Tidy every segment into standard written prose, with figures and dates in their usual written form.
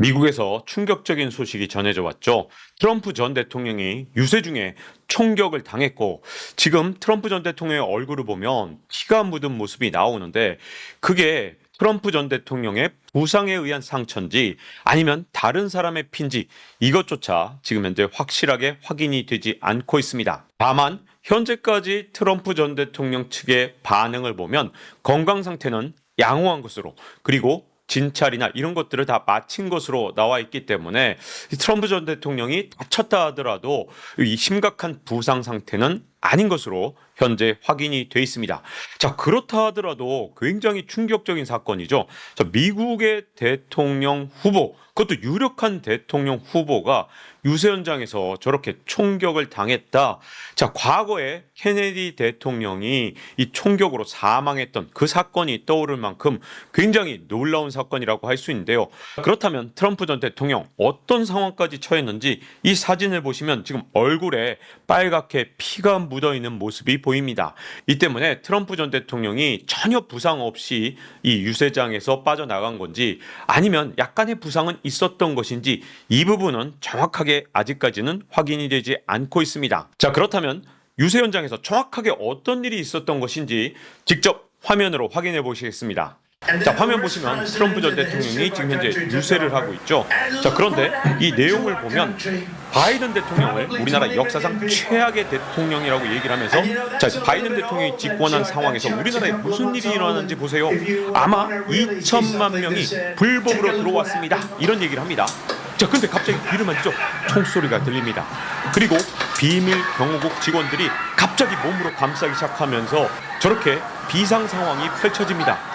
미국에서 충격적인 소식이 전해져 왔죠. 트럼프 전 대통령이 유세 중에 총격을 당했고, 지금 트럼프 전 대통령의 얼굴을 보면 피가 묻은 모습이 나오는데, 그게 트럼프 전 대통령의 부상에 의한 상처인지 아니면 다른 사람의 피인지 이것조차 지금 현재 확실하게 확인이 되지 않고 있습니다. 다만 현재까지 트럼프 전 대통령 측의 반응을 보면 건강 상태는 양호한 것으로, 그리고 진찰이나 이런 것들을 다 마친 것으로 나와 있기 때문에 트럼프 전 대통령이 다쳤다 하더라도 이 심각한 부상 상태는 아닌 것으로 현재 확인이 돼 있습니다. 자, 그렇다 하더라도 굉장히 충격적인 사건이죠. 자, 미국의 대통령 후보, 그것도 유력한 대통령 후보가 유세 현장에서 저렇게 총격을 당했다. 자, 과거에 케네디 대통령이 이 총격으로 사망했던 그 사건이 떠오를 만큼 굉장히 놀라운 사건이라고 할 수 있는데요. 그렇다면 트럼프 전 대통령 어떤 상황까지 처했는지 이 사진을 보시면 지금 얼굴에 빨갛게 피가 묻어 있는 모습이 보입니다. 이 때문에 트럼프 전 대통령이 전혀 부상 없이 이 유세장에서 빠져나간 건지 아니면 약간의 부상은 있었던 것인지 이 부분은 정확하게 아직까지는 확인이 되지 않고 있습니다. 자, 그렇다면 유세 현장에서 정확하게 어떤 일이 있었던 것인지 직접 화면으로 확인해 보시겠습니다. 자, 화면 보시면 트럼프 전 대통령이 지금 현재 유세를 하고 있죠. 자, 그런데 이 내용을 보면 바이든 대통령을 우리나라 역사상 최악의 대통령이라고 얘기를 하면서, 자, 바이든 대통령이 집권한 상황에서 우리나라에 무슨 일이 일어났는지 보세요. 아마 2천만 명이 불법으로 들어왔습니다. 이런 얘기를 합니다. 자, 근데 갑자기 귀를 만지죠. 총소리가 들립니다. 그리고 비밀 경호국 직원들이 갑자기 몸으로 감싸기 시작하면서 저렇게 비상 상황이 펼쳐집니다.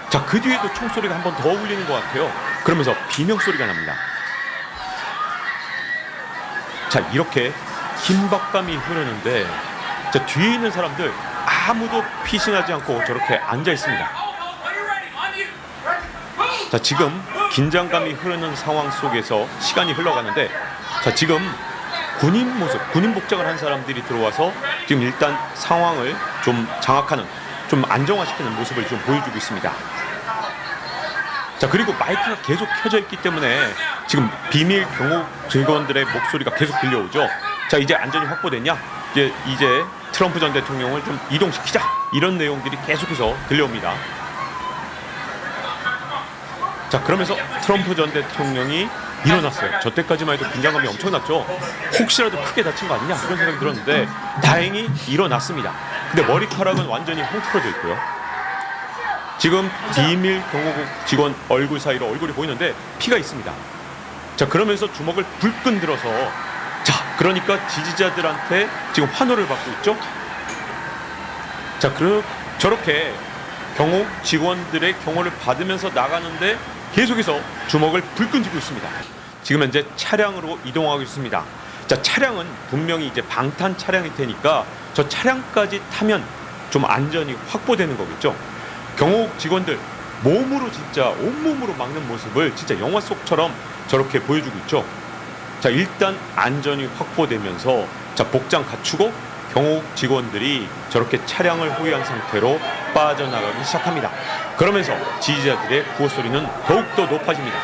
자, 그 뒤에도 총소리가 한 번 더 울리는 것 같아요. 그러면서 비명소리가 납니다. 자, 이렇게 긴박감이 흐르는데, 자, 뒤에 있는 사람들 아무도 피신하지 않고 저렇게 앉아 있습니다. 자, 지금 긴장감이 흐르는 상황 속에서 시간이 흘러가는데, 자, 지금 군인 모습, 군인 복장을 한 사람들이 들어와서 지금 일단 상황을 좀 장악하는, 좀 안정화시키는 모습을 좀 보여주고 있습니다. 자, 그리고 마이크가 계속 켜져 있기 때문에 지금 비밀 경호 직원들의 목소리가 계속 들려오죠. 자, 이제 안전이 확보됐냐? 이제 트럼프 전 대통령을 좀 이동시키자. 이런 내용들이 계속해서 들려옵니다. 자, 그러면서 트럼프 전 대통령이 일어났어요. 저 때까지만 해도 긴장감이 엄청났죠. 혹시라도 크게 다친 거 아니냐 이런 생각이 들었는데 다행히 일어났습니다. 근데 머리카락은 완전히 홍트러져 있고요. 지금 비밀 경호국 직원 얼굴 사이로 얼굴이 보이는데 피가 있습니다. 자, 그러면서 주먹을 불끈 들어서, 자, 그러니까 지지자들한테 지금 환호를 받고 있죠. 자, 저렇게 경호 직원들의 경호를 받으면서 나가는데 계속해서 주먹을 불끈 쥐고 있습니다. 지금 현재 차량으로 이동하고 있습니다. 자, 차량은 분명히 이제 방탄 차량일 테니까 저 차량까지 타면 좀 안전이 확보되는 거겠죠. 경호국 직원들 몸으로 진짜 온몸으로 막는 모습을 진짜 영화 속처럼 저렇게 보여주고 있죠. 자, 일단 안전이 확보되면서, 자, 복장 갖추고 경호국 직원들이 저렇게 차량을 호위한 상태로 빠져나가기 시작합니다. 그러면서 지지자들의 구호 소리는 더욱더 높아집니다.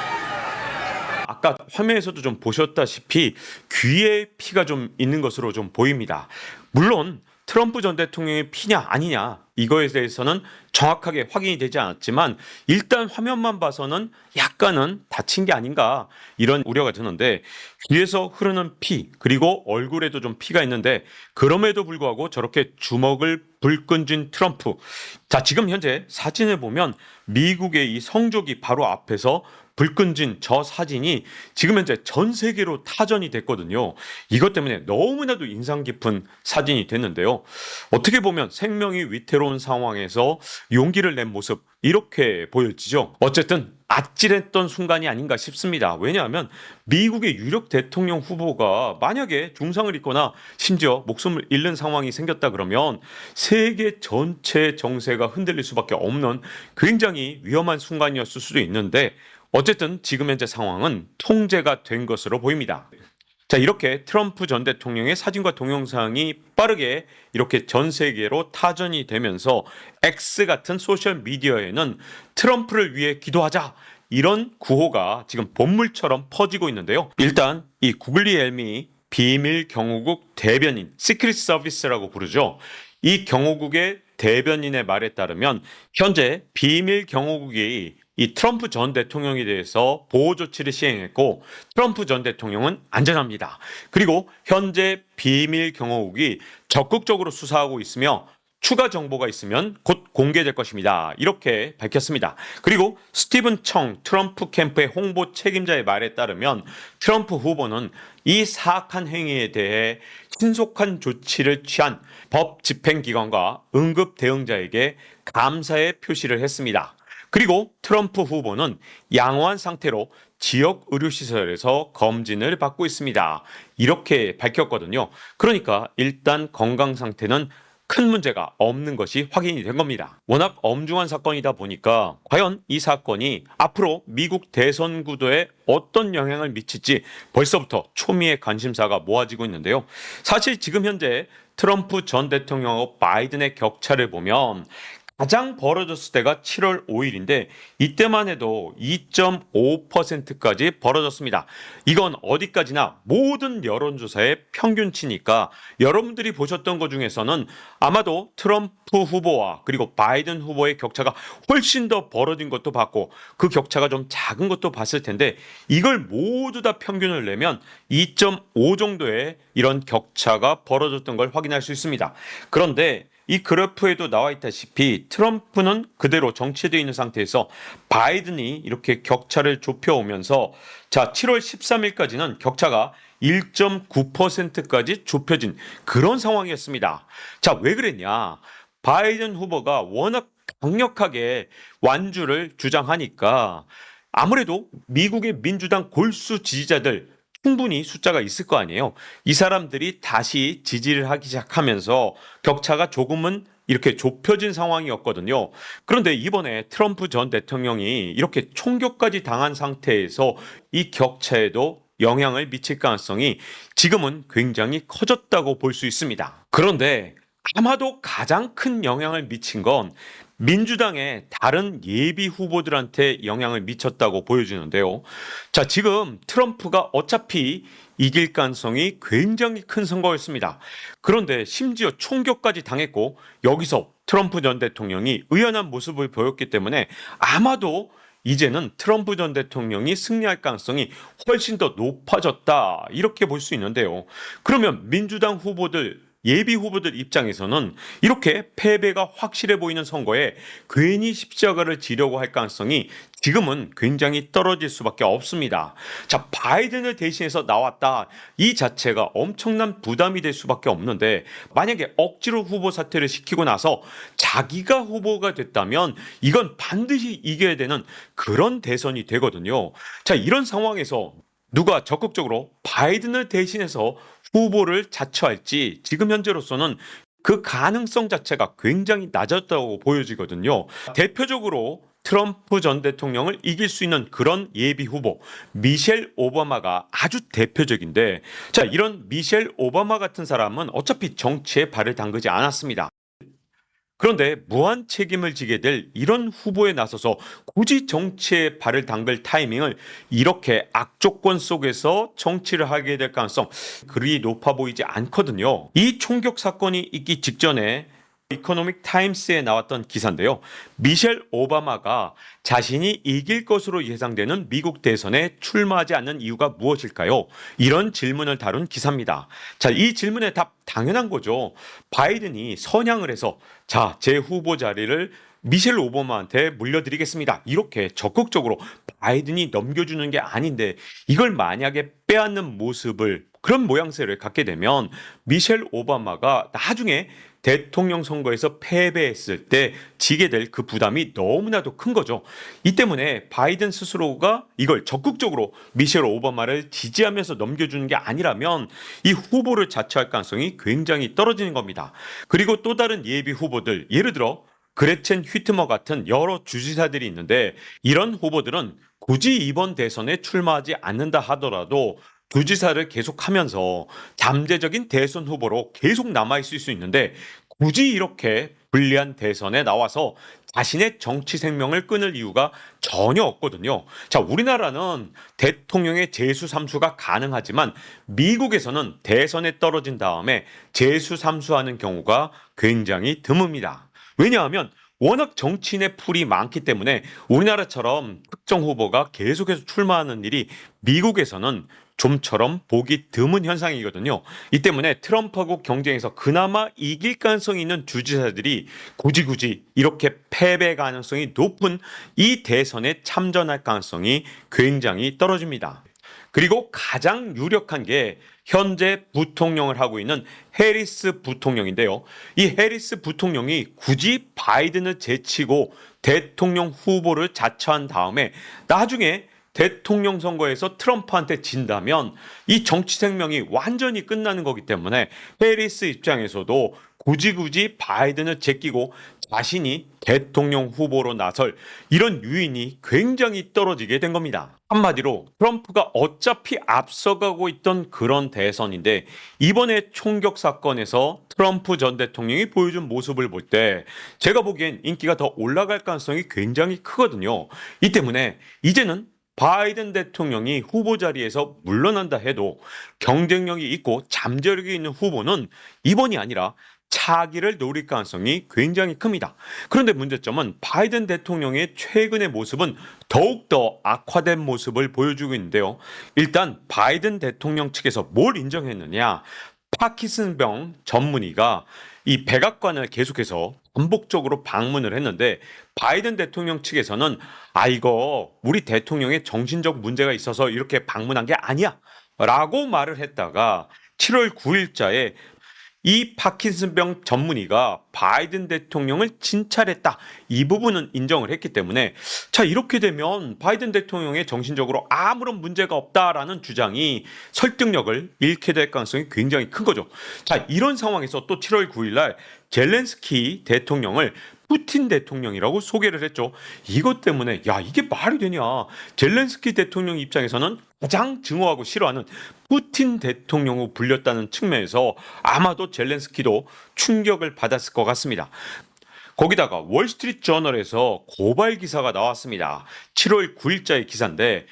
아까 화면에서도 좀 보셨다시피 귀에 피가 좀 있는 것으로 좀 보입니다. 물론 트럼프 전 대통령의 피냐 아니냐 이거에 대해서는 정확하게 확인이 되지 않았지만 일단 화면만 봐서는 약간은 다친 게 아닌가 이런 우려가 드는데, 귀에서 흐르는 피, 그리고 얼굴에도 좀 피가 있는데 그럼에도 불구하고 저렇게 주먹을 불끈 쥔 트럼프. 자, 지금 현재 사진을 보면 미국의 이 성조기 바로 앞에서 불끈 쥔 저 사진이 지금 현재 전 세계로 타전이 됐거든요. 이것 때문에 너무나도 인상 깊은 사진이 됐는데요. 어떻게 보면 생명이 위태로운 상황에서 용기를 낸 모습, 이렇게 보여지죠. 어쨌든 아찔했던 순간이 아닌가 싶습니다. 왜냐하면 미국의 유력 대통령 후보가 만약에 중상을 입거나 심지어 목숨을 잃는 상황이 생겼다 그러면 세계 전체 정세가 흔들릴 수밖에 없는 굉장히 위험한 순간이었을 수도 있는데, 어쨌든 지금 현재 상황은 통제가 된 것으로 보입니다. 자, 이렇게 트럼프 전 대통령의 사진과 동영상이 빠르게 이렇게 전 세계로 타전이 되면서 X 같은 소셜 미디어에는 트럼프를 위해 기도하자, 이런 구호가 지금 본물처럼 퍼지고 있는데요. 일단 이 구글리엘미 비밀 경호국 대변인 시크릿 서비스라고 부르죠. 이 경호국의 대변인의 말에 따르면 현재 비밀 경호국이 이 트럼프 전 대통령에 대해서 보호 조치를 시행했고 트럼프 전 대통령은 안전합니다. 그리고 현재 비밀 경호국이 적극적으로 수사하고 있으며 추가 정보가 있으면 곧 공개될 것입니다. 이렇게 밝혔습니다. 그리고 스티븐 청 트럼프 캠프의 홍보 책임자의 말에 따르면 트럼프 후보는 이 사악한 행위에 대해 신속한 조치를 취한 법 집행기관과 응급 대응자에게 감사의 표시를 했습니다. 그리고 트럼프 후보는 양호한 상태로 지역 의료시설에서 검진을 받고 있습니다. 이렇게 밝혔거든요. 그러니까 일단 건강 상태는 큰 문제가 없는 것이 확인이 된 겁니다. 워낙 엄중한 사건이다 보니까 과연 이 사건이 앞으로 미국 대선 구도에 어떤 영향을 미칠지 벌써부터 초미의 관심사가 모아지고 있는데요. 사실 지금 현재 트럼프 전 대통령하고 바이든의 격차를 보면 가장 벌어졌을 때가 7월 5일인데 이때만 해도 2.5%까지 벌어졌습니다. 이건 어디까지나 모든 여론조사의 평균치니까 여러분들이 보셨던 것 중에서는 아마도 트럼프 후보와 그리고 바이든 후보의 격차가 훨씬 더 벌어진 것도 봤고 그 격차가 좀 작은 것도 봤을 텐데 이걸 모두 다 평균을 내면 2.5 정도의 이런 격차가 벌어졌던 걸 확인할 수 있습니다. 그런데 이 그래프에도 나와 있다시피 트럼프는 그대로 정체되어 있는 상태에서 바이든이 이렇게 격차를 좁혀오면서 자 7월 13일까지는 격차가 1.9%까지 좁혀진 그런 상황이었습니다. 자, 왜 그랬냐? 바이든 후보가 워낙 강력하게 완주를 주장하니까 아무래도 미국의 민주당 골수 지지자들 충분히 숫자가 있을 거 아니에요. 이 사람들이 다시 지지를 하기 시작하면서 격차가 조금은 이렇게 좁혀진 상황이었거든요. 그런데 이번에 트럼프 전 대통령이 이렇게 총격까지 당한 상태에서 이 격차에도 영향을 미칠 가능성이 지금은 굉장히 커졌다고 볼 수 있습니다. 그런데 아마도 가장 큰 영향을 미친 건 민주당의 다른 예비 후보들한테 영향을 미쳤다고 보여지는데요. 자, 지금 트럼프가 어차피 이길 가능성이 굉장히 큰 선거였습니다. 그런데 심지어 총격까지 당했고 여기서 트럼프 전 대통령이 의연한 모습을 보였기 때문에 아마도 이제는 트럼프 전 대통령이 승리할 가능성이 훨씬 더 높아졌다 이렇게 볼 수 있는데요. 그러면 민주당 후보들 예비 후보들 입장에서는 이렇게 패배가 확실해 보이는 선거에 괜히 십자가를 지려고 할 가능성이 지금은 굉장히 떨어질 수밖에 없습니다. 자, 바이든을 대신해서 나왔다. 이 자체가 엄청난 부담이 될 수밖에 없는데 만약에 억지로 후보 사퇴를 시키고 나서 자기가 후보가 됐다면 이건 반드시 이겨야 되는 그런 대선이 되거든요. 자, 이런 상황에서 누가 적극적으로 바이든을 대신해서 후보를 자처할지 지금 현재로서는 그 가능성 자체가 굉장히 낮았다고 보여지거든요. 대표적으로 트럼프 전 대통령을 이길 수 있는 그런 예비 후보 미셸 오바마가 아주 대표적인데 자, 이런 미셸 오바마 같은 사람은 어차피 정치에 발을 담그지 않았습니다. 그런데 무한 책임을 지게 될 이런 후보에 나서서 굳이 정치에 발을 담글 타이밍을 이렇게 악조건 속에서 정치를 하게 될 가능성 그리 높아 보이지 않거든요. 이 총격 사건이 있기 직전에 이코노믹 타임스에 나왔던 기사인데요. 미셸 오바마가 자신이 이길 것으로 예상되는 미국 대선에 출마하지 않는 이유가 무엇일까요? 이런 질문을 다룬 기사입니다. 자, 이 질문의 답 당연한 거죠. 바이든이 선양을 해서 자, 제 후보 자리를 미셸 오바마한테 물려드리겠습니다. 이렇게 적극적으로 바이든이 넘겨주는 게 아닌데 이걸 만약에 빼앗는 모습을 그런 모양새를 갖게 되면 미셸 오바마가 나중에 대통령 선거에서 패배했을 때 지게 될 그 부담이 너무나도 큰 거죠. 이 때문에 바이든 스스로가 이걸 적극적으로 미셸 오바마를 지지하면서 넘겨주는 게 아니라면 이 후보를 자처할 가능성이 굉장히 떨어지는 겁니다. 그리고 또 다른 예비 후보들, 예를 들어 그레첸 휘트머 같은 여러 주지사들이 있는데 이런 후보들은 굳이 이번 대선에 출마하지 않는다 하더라도 주지사를 계속하면서 잠재적인 대선 후보로 계속 남아있을 수 있는데 굳이 이렇게 불리한 대선에 나와서 자신의 정치 생명을 끊을 이유가 전혀 없거든요. 자, 우리나라는 대통령의 재수 삼수가 가능하지만 미국에서는 대선에 떨어진 다음에 재수 삼수하는 경우가 굉장히 드뭅니다. 왜냐하면 워낙 정치인의 풀이 많기 때문에 우리나라처럼 특정 후보가 계속해서 출마하는 일이 미국에서는 좀처럼 보기 드문 현상이거든요. 이 때문에 트럼프하고 경쟁에서 그나마 이길 가능성이 있는 주지사들이 굳이 이렇게 패배 가능성이 높은 이 대선에 참전할 가능성이 굉장히 떨어집니다. 그리고 가장 유력한 게 현재 부통령을 하고 있는 해리스 부통령인데요. 이 해리스 부통령이 굳이 바이든을 제치고 대통령 후보를 자처한 다음에 나중에 대통령 선거에서 트럼프한테 진다면 이 정치 생명이 완전히 끝나는 거기 때문에 해리스 입장에서도 굳이 바이든을 제끼고 자신이 대통령 후보로 나설 이런 유인이 굉장히 떨어지게 된 겁니다. 한마디로 트럼프가 어차피 앞서가고 있던 그런 대선인데 이번에 총격 사건에서 트럼프 전 대통령이 보여준 모습을 볼 때 제가 보기엔 인기가 더 올라갈 가능성이 굉장히 크거든요. 이 때문에 이제는 바이든 대통령이 후보 자리에서 물러난다 해도 경쟁력이 있고 잠재력이 있는 후보는 이번이 아니라 차기를 노릴 가능성이 굉장히 큽니다. 그런데 문제점은 바이든 대통령의 최근의 모습은 더욱더 악화된 모습을 보여주고 있는데요. 일단 바이든 대통령 측에서 뭘 인정했느냐? 파킨슨병 전문의가 이 백악관을 계속해서 반복적으로 방문을 했는데 바이든 대통령 측에서는 이거 우리 대통령의 정신적 문제가 있어서 이렇게 방문한 게 아니야 라고 말을 했다가 7월 9일자에 이 파킨슨병 전문의가 바이든 대통령을 진찰했다. 이 부분은 인정을 했기 때문에 자, 이렇게 되면 바이든 대통령의 정신적으로 아무런 문제가 없다라는 주장이 설득력을 잃게 될 가능성이 굉장히 큰 거죠. 자, 이런 상황에서 또 7월 9일 날 젤렌스키 대통령을 푸틴 대통령이라고 소개를 했죠. 이것 때문에 이게 말이 되냐. 젤렌스키 대통령 입장에서는 가장 증오하고 싫어하는 푸틴 대통령으로 불렸다는 측면에서 아마도 젤렌스키도 충격을 받았을 것 같습니다. 거기다가 월스트리트 저널에서 고발 기사가 나왔습니다. 7월 9일자의 기사인데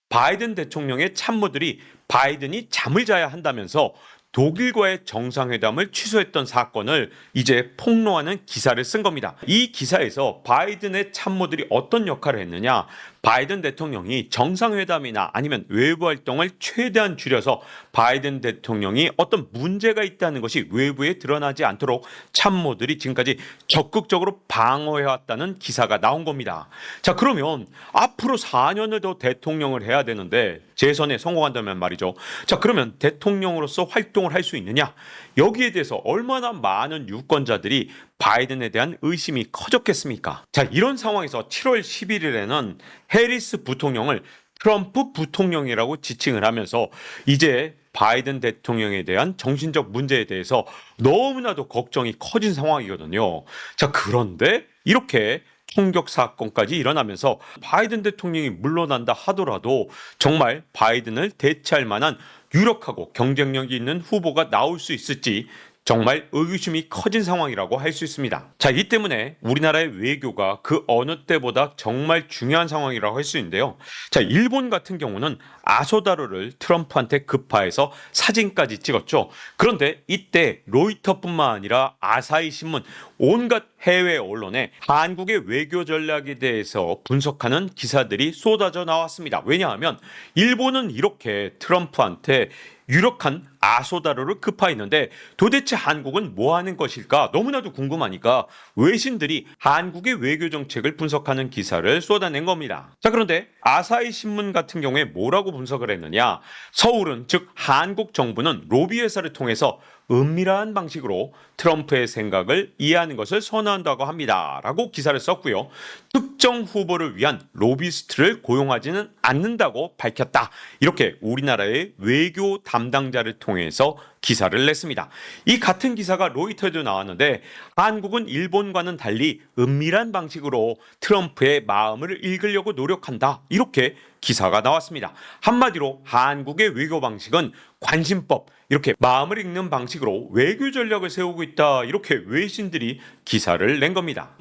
바이든 대통령의 참모들이 바이든이 잠을 자야 한다면서 독일과의 정상회담을 취소했던 사건을 이제 폭로하는 기사를 쓴 겁니다. 이 기사에서 바이든의 참모들이 어떤 역할을 했느냐? 바이든 대통령이 정상회담이나 아니면 외부 활동을 최대한 줄여서 바이든 대통령이 어떤 문제가 있다는 것이 외부에 드러나지 않도록 참모들이 지금까지 적극적으로 방어해왔다는 기사가 나온 겁니다. 자, 그러면 앞으로 4년을 더 대통령을 해야 되는데 재선에 성공한다면 말이죠. 자, 그러면 대통령으로서 활동을 할 수 있느냐? 여기에 대해서 얼마나 많은 유권자들이 바이든에 대한 의심이 커졌겠습니까? 자, 이런 상황에서 7월 11일에는 해리스 부통령을 트럼프 부통령이라고 지칭을 하면서 이제 바이든 대통령에 대한 정신적 문제에 대해서 너무나도 걱정이 커진 상황이거든요. 자, 그런데 이렇게 총격 사건까지 일어나면서 바이든 대통령이 물러난다 하더라도 정말 바이든을 대체할 만한 유력하고 경쟁력이 있는 후보가 나올 수 있을지 정말 의구심이 커진 상황이라고 할 수 있습니다. 자, 이 때문에 우리나라의 외교가 그 어느 때보다 정말 중요한 상황이라고 할 수 있는데요. 자, 일본 같은 경우는 아소다로를 트럼프한테 급파해서 사진까지 찍었죠. 그런데 이때 로이터뿐만 아니라 아사히 신문, 온갖 해외 언론에 한국의 외교 전략에 대해서 분석하는 기사들이 쏟아져 나왔습니다. 왜냐하면 일본은 이렇게 트럼프한테 유력한 아소다로를 급파했는데 도대체 한국은 뭐 하는 것일까 너무나도 궁금하니까 외신들이 한국의 외교 정책을 분석하는 기사를 쏟아낸 겁니다. 자, 그런데 아사히 신문 같은 경우에 뭐라고 분석을 했느냐? 서울은, 즉 한국 정부는 로비 회사를 통해서 은밀한 방식으로 트럼프의 생각을 이해하는 것을 선호한다고 합니다. 라고 기사를 썼고요. 특정 후보를 위한 로비스트를 고용하지는 않는다고 밝혔다. 이렇게 우리나라의 외교 담당자를 통해 통해서 기사를 냈습니다. 이 같은 기사가 로이터에도 나왔는데 한국은 일본과는 달리 은밀한 방식으로 트럼프의 마음을 읽으려고 노력한다. 이렇게 기사가 나왔습니다. 한마디로 한국의 외교 방식은 관심법, 이렇게 마음을 읽는 방식으로 외교 전략을 세우고 있다. 이렇게 외신들이 기사를 낸 겁니다.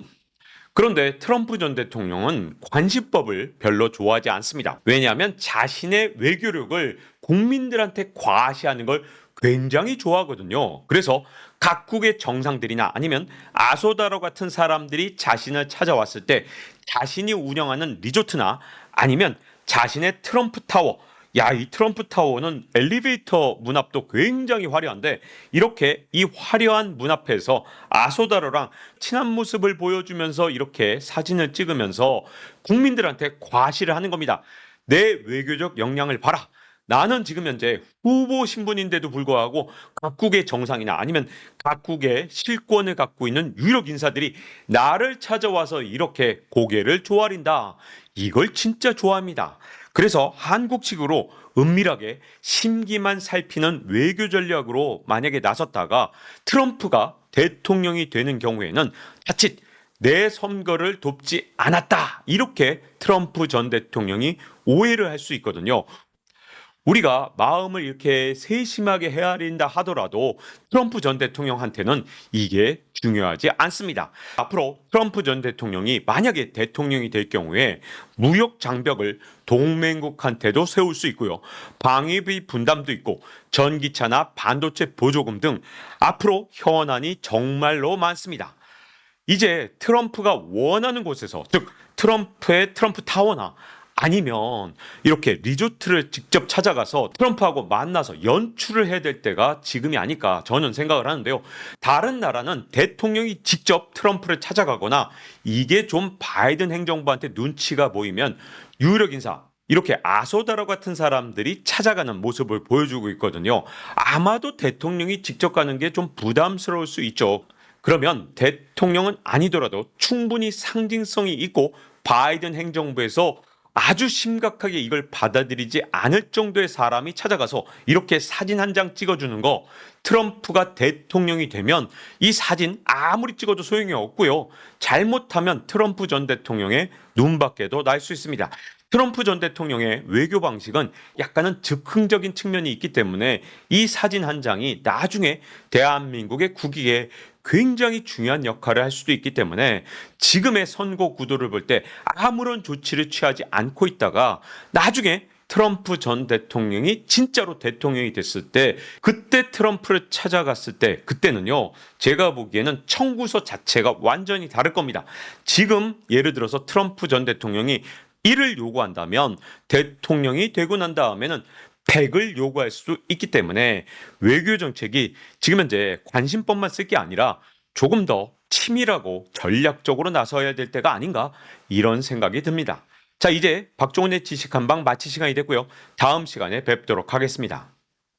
그런데 트럼프 전 대통령은 관시법을 별로 좋아하지 않습니다. 왜냐하면 자신의 외교력을 국민들한테 과시하는 걸 굉장히 좋아하거든요. 그래서 각국의 정상들이나 아니면 아소다로 같은 사람들이 자신을 찾아왔을 때 자신이 운영하는 리조트나 아니면 자신의 트럼프 타워, 이 트럼프 타워는 엘리베이터 문 앞도 굉장히 화려한데 이렇게 이 화려한 문 앞에서 아소다로랑 친한 모습을 보여주면서 이렇게 사진을 찍으면서 국민들한테 과시를 하는 겁니다. 내 외교적 역량을 봐라. 나는 지금 현재 후보 신분인데도 불구하고 각국의 정상이나 아니면 각국의 실권을 갖고 있는 유력 인사들이 나를 찾아와서 이렇게 고개를 조아린다. 이걸 진짜 좋아합니다. 그래서 한국식으로 은밀하게 심기만 살피는 외교 전략으로 만약에 나섰다가 트럼프가 대통령이 되는 경우에는 자칫 내 선거를 돕지 않았다. 이렇게 트럼프 전 대통령이 오해를 할 수 있거든요. 우리가 마음을 이렇게 세심하게 헤아린다 하더라도 트럼프 전 대통령한테는 이게 중요하지 않습니다. 앞으로 트럼프 전 대통령이 만약에 대통령이 될 경우에 무역 장벽을 동맹국한테도 세울 수 있고요. 방위비 분담도 있고 전기차나 반도체 보조금 등 앞으로 현안이 정말로 많습니다. 이제 트럼프가 원하는 곳에서, 즉 트럼프의 트럼프 타워나 아니면 이렇게 리조트를 직접 찾아가서 트럼프하고 만나서 연출을 해야 될 때가 지금이 아닐까 저는 생각을 하는데요. 다른 나라는 대통령이 직접 트럼프를 찾아가거나 이게 좀 바이든 행정부한테 눈치가 보이면 유력 인사, 이렇게 아소다로 같은 사람들이 찾아가는 모습을 보여주고 있거든요. 아마도 대통령이 직접 가는 게 좀 부담스러울 수 있죠. 그러면 대통령은 아니더라도 충분히 상징성이 있고 바이든 행정부에서 아주 심각하게 이걸 받아들이지 않을 정도의 사람이 찾아가서 이렇게 사진 한 장 찍어주는 거, 트럼프가 대통령이 되면 이 사진 아무리 찍어도 소용이 없고요. 잘못하면 트럼프 전 대통령의 눈밖에도 날 수 있습니다. 트럼프 전 대통령의 외교 방식은 약간은 즉흥적인 측면이 있기 때문에 이 사진 한 장이 나중에 대한민국의 국익에 굉장히 중요한 역할을 할 수도 있기 때문에 지금의 선거 구도를 볼 때 아무런 조치를 취하지 않고 있다가 나중에 트럼프 전 대통령이 진짜로 대통령이 됐을 때 그때 트럼프를 찾아갔을 때 그때는요 제가 보기에는 청구서 자체가 완전히 다를 겁니다. 지금 예를 들어서 트럼프 전 대통령이 1을 요구한다면 대통령이 되고 난 다음에는 100을 요구할 수 있기 때문에 외교 정책이 지금 현재 관심법만 쓸 게 아니라 조금 더 치밀하고 전략적으로 나서야 될 때가 아닌가 이런 생각이 듭니다. 자, 이제 박종훈의 지식 한방 마칠 시간이 됐고요. 다음 시간에 뵙도록 하겠습니다.